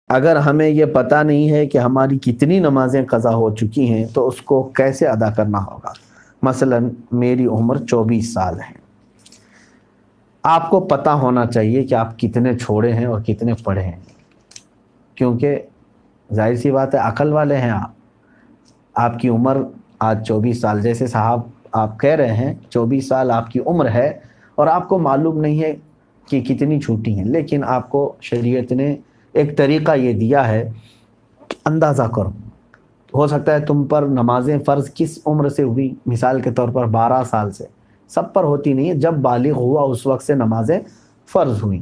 اگر ہمیں یہ پتہ نہیں ہے کہ ہماری کتنی نمازیں قضا ہو چکی ہیں تو اس کو کیسے ادا کرنا ہوگا؟ مثلا میری عمر 24 سال ہے، آپ کو پتہ ہونا چاہیے کہ آپ کتنے چھوڑے ہیں اور کتنے پڑھے ہیں، کیونکہ ظاہر سی بات ہے عقل والے ہیں آپ کی عمر آج 24 سال، جیسے صاحب آپ کہہ رہے ہیں 24 سال آپ کی عمر ہے اور آپ کو معلوم نہیں ہے کہ کتنی چھوٹی ہیں، لیکن آپ کو شریعت نے ایک طریقہ یہ دیا ہے، اندازہ کرو۔ ہو سکتا ہے تم پر نمازیں فرض کس عمر سے ہوئی، مثال کے طور پر 12 سال سے، سب پر ہوتی نہیں ہے، جب بالغ ہوا اس وقت سے نمازیں فرض ہوئیں۔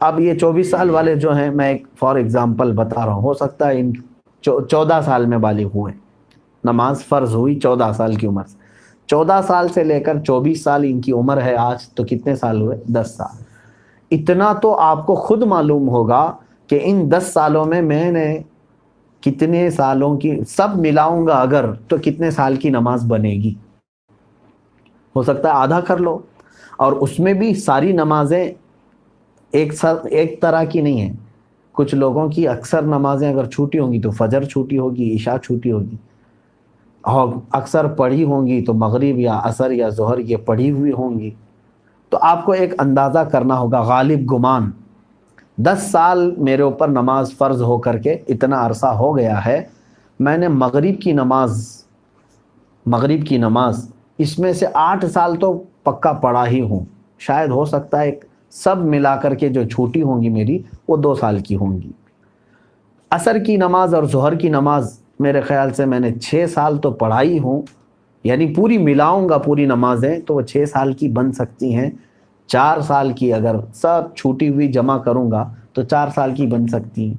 اب یہ 24 سال والے جو ہیں، میں ایک فار ایگزامپل بتا رہا ہوں، ہو سکتا ہے ان 14 سال میں بالغ ہوئے، نماز فرض ہوئی 14 سال کی عمر سے، 14 سال سے لے کر 24 سال ان کی عمر ہے آج، تو کتنے سال ہوئے؟ 10 سال۔ اتنا تو آپ کو خود معلوم ہوگا کہ ان 10 سالوں میں میں نے کتنے سالوں کی، سب ملاؤں گا اگر تو کتنے سال کی نماز بنے گی۔ ہو سکتا ہے آدھا کر لو، اور اس میں بھی ساری نمازیں ایک طرح کی نہیں ہیں، کچھ لوگوں کی اکثر نمازیں اگر چھوٹی ہوں گی تو فجر چھوٹی ہوگی، عشاء چھوٹی ہوگی، اور اکثر پڑھی ہوں گی تو مغرب یا عصر یا ظہر یہ پڑھی ہوئی ہوں گی۔ تو آپ کو ایک اندازہ کرنا ہوگا، غالب گمان 10 سال میرے اوپر نماز فرض ہو کر کے اتنا عرصہ ہو گیا ہے، میں نے مغرب کی نماز اس میں سے 8 سال تو پکا پڑھا ہی ہوں، شاید ہو سکتا ہے سب ملا کر کے جو چھوٹی ہوں گی میری وہ 2 سال کی ہوں گی۔ عصر کی نماز اور ظہر کی نماز میرے خیال سے میں نے 6 سال تو پڑھائی ہوں، یعنی پوری ملاؤں گا پوری نمازیں تو وہ 6 سال کی بن سکتی ہیں، 4 سال کی اگر سب چھوٹی ہوئی جمع کروں گا تو 4 سال کی بن سکتی ہیں۔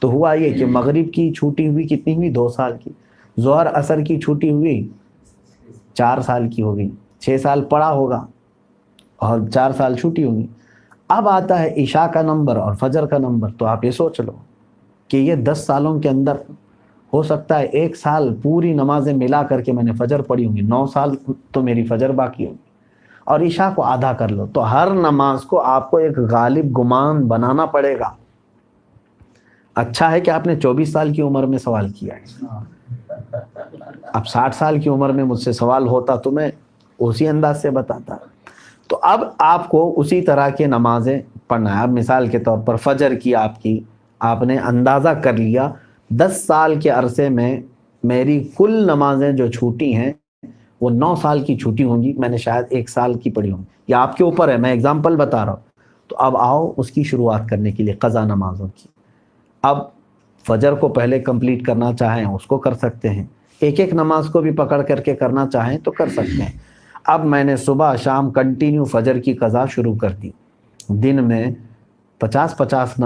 تو ہوا یہ کہ مغرب کی چھوٹی ہوئی کتنی ہوئی؟ 2 سال کی، ظہر عصر کی چھوٹی ہوئی 4 سال کی ہو گئی، 6 سال پڑھا ہوگا اور 4 سال چھوٹی ہوگی۔ اب آتا ہے عشاء کا نمبر اور فجر کا نمبر، تو آپ یہ سوچ لو کہ یہ 10 سالوں کے اندر ہو سکتا ہے 1 سال پوری نمازیں ملا کر کے میں نے فجر پڑھی ہوں گی، 9 سال تو میری فجر باقی ہوگی، اور عشاء کو آدھا کر لو، تو ہر نماز کو آپ کو ایک غالب گمان بنانا پڑے گا۔ اچھا ہے کہ آپ نے 24 سال کی عمر میں سوال کیا ہے، اب 60 سال کی عمر میں مجھ سے سوال ہوتا تو میں اسی انداز سے بتاتا۔ تو اب آپ کو اسی طرح کے نمازیں پڑھنا ہے۔ اب مثال کے طور پر فجر کی آپ نے اندازہ کر لیا 10 سال کے عرصے میں میری کل نمازیں جو چھوٹی ہیں وہ 9 سال کی چھوٹی ہوں گی، میں نے شاید 1 سال کی پڑھی ہوں گی، یا آپ کے اوپر ہے، میں اگزامپل بتا رہا ہوں۔ تو اب آؤ اس کی شروعات کرنے کے لیے قضا نمازوں کی۔ اب فجر کو پہلے کمپلیٹ کرنا چاہیں اس کو کر سکتے ہیں، ایک ایک نماز کو بھی پکڑ کر کے کرنا چاہیں تو کر سکتے ہیں۔ اب میں نے صبح شام کنٹینیو فجر کی قضا شروع کر دی، دن میں 50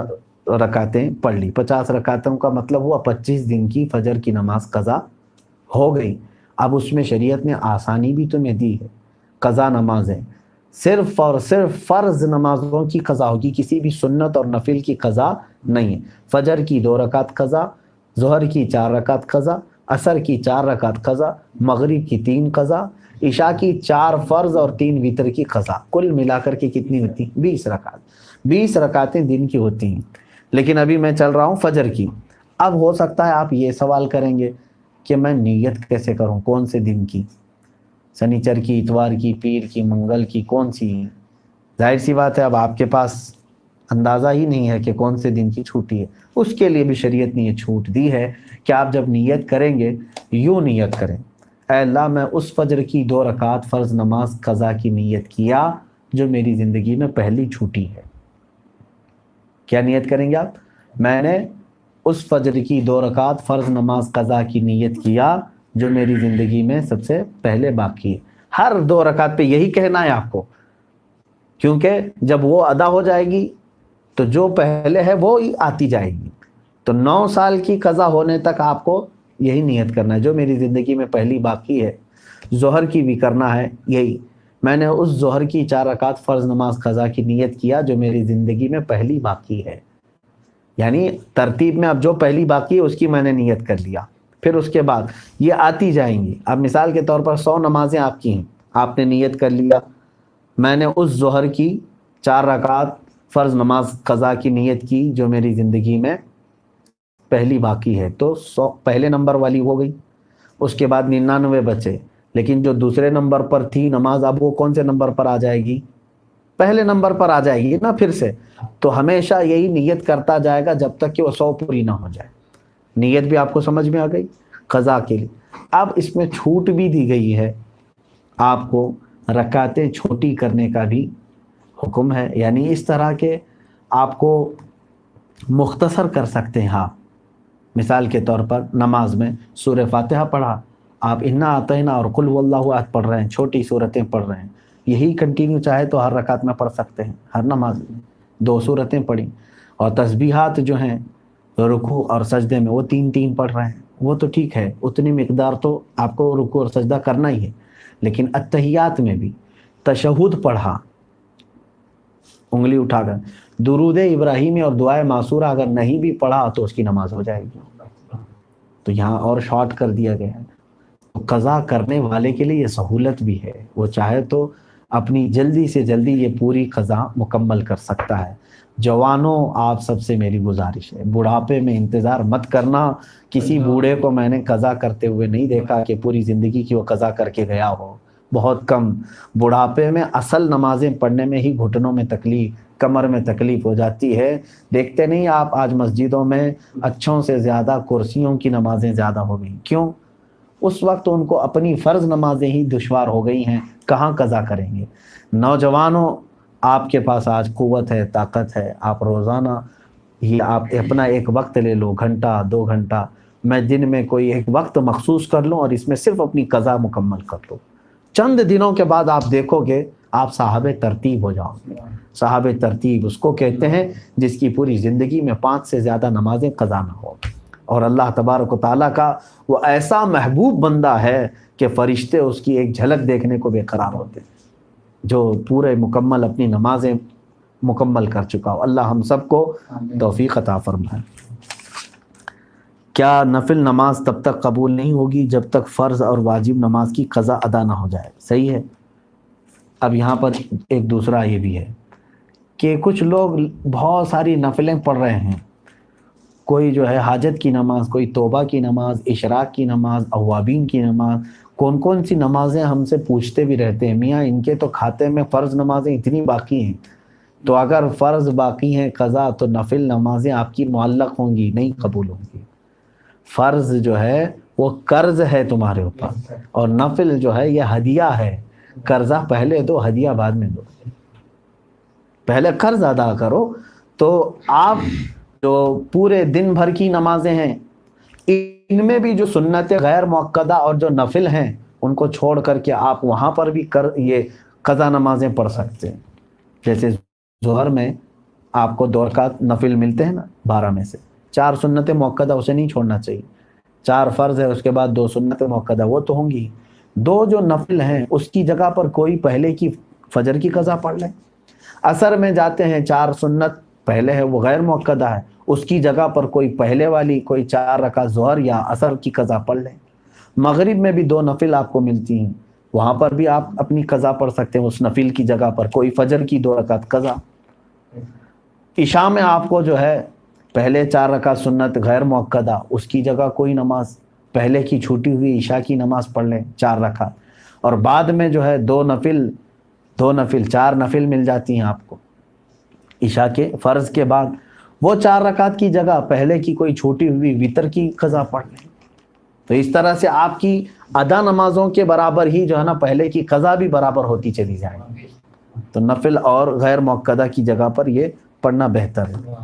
رکعتیں پڑھ لی، 50 رکعتوں کا مطلب ہوا 25 دن کی فجر کی نماز قضا ہو گئی۔ اب اس میں شریعت نے آسانی بھی تمہیں دی ہے، قضا نمازیں صرف اور صرف فرض نمازوں کی قضا ہوگی، کسی بھی سنت اور نفل کی قضا نہیں ہے۔ فجر کی 2 رکعت قضا، ظہر کی 4 رکعت قضا، عصر کی 4 رکعت قضا، مغرب کی 3 قضا، عشاء کی 4 فرض اور 3 وتر کی قضا، کل ملا کر کے کتنی ہوتی؟ 20 رکعت، 20 رکعتیں دن کی ہوتی ہیں۔ لیکن ابھی میں چل رہا ہوں فجر کی۔ اب ہو سکتا ہے آپ یہ سوال کریں گے کہ میں نیت کیسے کروں، کون سے دن کی، سنیچر کی، اتوار کی، پیر کی، منگل کی، کون سی؟ ظاہر سی بات ہے اب آپ کے پاس اندازہ ہی نہیں ہے کہ کون سے دن کی چھوٹی ہے، اس کے لیے بھی شریعت نے یہ چھوٹ دی ہے کہ آپ جب نیت کریں گے یوں نیت کریں، اے اللہ میں اس فجر کی 2 رکعت فرض نماز قضا کی نیت کیا جو میری زندگی میں پہلی چھوٹی ہے۔ کیا نیت کریں گے آپ؟ میں نے اس فجر کی 2 رکعت فرض نماز قضا کی نیت کیا جو میری زندگی میں سب سے پہلے باقی ہے۔ ہر 2 رکعت پہ یہی کہنا ہے آپ کو، کیونکہ جب وہ ادا ہو جائے گی تو جو پہلے ہے وہ ہی آتی جائے گی۔ تو 9 سال کی قضا ہونے تک آپ کو یہی نیت کرنا ہے جو میری زندگی میں پہلی باقی ہے۔ ظہر کی بھی کرنا ہے یہی، میں نے اس ظہر کی 4 رکعت فرض نماز قضا کی نیت کیا جو میری زندگی میں پہلی باقی ہے، یعنی ترتیب میں اب جو پہلی باقی ہے اس کی میں نے نیت کر لیا، پھر اس کے بعد یہ آتی جائیں گی۔ اب مثال کے طور پر 100 نمازیں آپ کی ہیں، آپ نے نیت کر لیا میں نے اس ظہر کی 4 رکعت فرض نماز قضا کی نیت کی جو میری زندگی میں پہلی باقی ہے تو 100 پہلے نمبر والی ہو گئی، اس کے بعد 99 بچے، لیکن جو دوسرے نمبر پر تھی نماز اب وہ کون سے نمبر پر آ جائے گی؟ پہلے نمبر پر آ جائے گی نا پھر سے. تو ہمیشہ یہی نیت کرتا جائے گا جب تک کہ وہ 100 پوری نہ ہو جائے. نیت بھی آپ کو سمجھ میں آ گئی قضا کے لیے. اب اس میں چھوٹ بھی دی گئی ہے، آپ کو رکعتیں چھوٹی کرنے کا بھی حکم ہے، یعنی اس طرح کے آپ کو مختصر کر سکتے ہیں آپ. مثال کے طور پر نماز میں سورہ فاتحہ پڑھا، آپ انا اعطینا اور قل هو اللہ احد پڑھ رہے ہیں، چھوٹی صورتیں پڑھ رہے ہیں، یہی کنٹینیو چاہے تو ہر رکعت میں پڑھ سکتے ہیں، ہر نماز میں 2 صورتیں پڑھی. اور تسبیحات جو ہیں رکوع اور سجدے میں وہ 3 پڑھ رہے ہیں، وہ تو ٹھیک ہے، اتنی مقدار تو آپ کو رکوع اور سجدہ کرنا ہی ہے. لیکن اتحیات میں بھی تشہد پڑھا انگلی اٹھا کر، درود ابراہیمی اور دعائے معصورہ اگر نہیں بھی پڑھا تو اس کی نماز ہو جائے گی. تو یہاں اور شارٹ کر دیا گیا ہے. قضا کرنے والے کے لیے یہ سہولت بھی ہے، وہ چاہے تو اپنی جلدی سے جلدی یہ پوری قضا مکمل کر سکتا ہے. جوانوں آپ سب سے میری گزارش ہے، بڑھاپے میں انتظار مت کرنا. کسی بوڑھے کو میں نے قضا کرتے ہوئے نہیں دیکھا کہ پوری زندگی کی وہ قضا کر کے گیا ہو، بہت کم. بڑھاپے میں اصل نمازیں پڑھنے میں ہی گھٹنوں میں تکلیف، کمر میں تکلیف ہو جاتی ہے. دیکھتے نہیں آپ آج مسجدوں میں اچھوں سے زیادہ کرسیوں کی نمازیں زیادہ ہو گئیں. کیوں؟ اس وقت ان کو اپنی فرض نمازیں ہی دشوار ہو گئی ہیں، کہاں قضا کریں گے. نوجوانوں آپ کے پاس آج قوت ہے، طاقت ہے، آپ روزانہ یہ آپ اپنا ایک وقت لے لو، گھنٹہ 2 گھنٹہ، میں دن میں کوئی ایک وقت مخصوص کر لوں اور اس میں صرف اپنی قضا مکمل کر لوں. چند دنوں کے بعد آپ دیکھو گے آپ صاحب ترتیب ہو جاؤ گے. صاحب ترتیب اس کو کہتے ہیں جس کی پوری زندگی میں 5 سے زیادہ نمازیں قضا نہ ہو. اور اللہ تبارک و تعالیٰ کا وہ ایسا محبوب بندہ ہے کہ فرشتے اس کی ایک جھلک دیکھنے کو بے قرار ہوتے ہیں، جو پورے مکمل اپنی نمازیں مکمل کر چکا ہو. اللہ ہم سب کو توفیق عطا فرمائے. کیا نفل نماز تب تک قبول نہیں ہوگی جب تک فرض اور واجب نماز کی قضا ادا نہ ہو جائے؟ صحیح ہے. اب یہاں پر ایک دوسرا یہ بھی ہے کہ کچھ لوگ بہت ساری نفلیں پڑھ رہے ہیں، کوئی جو ہے حاجت کی نماز، کوئی توبہ کی نماز، اشراق کی نماز، اوابین کی نماز، کون سی نمازیں ہم سے پوچھتے بھی رہتے ہیں میاں ان کے تو کھاتے میں فرض نمازیں اتنی باقی ہیں، تو اگر فرض باقی ہیں قضا تو نفل نمازیں آپ کی معلق ہوں گی، نہیں قبول ہوں گی. فرض جو ہے وہ قرض ہے تمہارے اوپر، اور نفل جو ہے یہ ہدیہ ہے. قرضہ پہلے دو، ہدیہ بعد میں دو. پہلے قرض ادا کرو. تو آپ جو پورے دن بھر کی نمازیں ہیں ان میں بھی جو سنت غیر مؤکدہ اور جو نفل ہیں ان کو چھوڑ کر کے آپ وہاں پر بھی یہ قضا نمازیں پڑھ سکتے ہیں. جیسے ظہر میں آپ کو 2 رکعت نفل ملتے ہیں نا 12 میں سے، 4 سنت مؤکدہ اسے نہیں چھوڑنا چاہیے. 4 فرض ہے، اس کے بعد 2 سنت مؤکدہ وہ تو ہوں گی. 2 جو نفل ہیں اس کی جگہ پر کوئی پہلے کی فجر کی قضا پڑھ لیں. عصر میں جاتے ہیں 4 سنت پہلے ہے وہ غیر مؤکدہ ہے، اس کی جگہ پر کوئی پہلے والی کوئی 4 رکعت ظہر یا عصر کی قضا پڑھ لیں. مغرب میں بھی 2 نفل آپ کو ملتی ہیں، وہاں پر بھی آپ اپنی قضا پڑھ سکتے ہیں، اس نفل کی جگہ پر کوئی فجر کی 2 رکعت قضا. عشاء میں آپ کو جو ہے پہلے 4 رکعت سنت غیر مؤکدہ، اس کی جگہ کوئی نماز پہلے کی چھوٹی ہوئی عشاء کی نماز پڑھ لیں 4 رکعت، اور بعد میں جو ہے 2 نفل 4 نفل مل جاتی ہیں آپ کو عشاء کے فرض کے بعد. وہ 4 رکعت کی جگہ پہلے کی کوئی چھوٹی ہوئی وتر کی قضا پڑھ لیں. تو اس طرح سے آپ کی ادا نمازوں کے برابر ہی جو ہے نا پہلے کی قضا بھی برابر ہوتی چلی جائے گی. تو نفل اور غیر مؤکدہ کی جگہ پر یہ پڑھنا بہتر ہے.